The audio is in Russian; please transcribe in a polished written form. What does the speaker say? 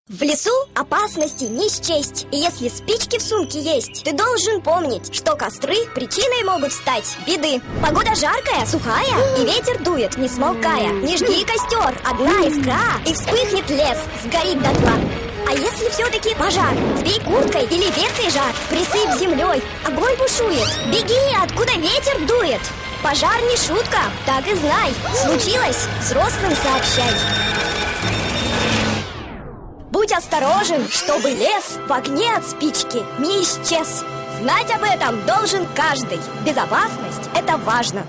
В лесу опасности не счесть. И если спички в сумке есть, ты должен помнить, что костры причиной могут стать беды. Погода жаркая, сухая, и ветер дует, не смолкая. Не жги костер, одна искра, и вспыхнет лес, сгорит дотла. А если все-таки пожар, сбей курткой или веткой жар, присыпь землей, огонь бушует. Беги, откуда ветер дует. Пожар не шутка, так и знай. Случилось, взрослым сообщай. Будь осторожен, чтобы лес в огне от спички не исчез. Знать об этом должен каждый. Безопасность – это важно.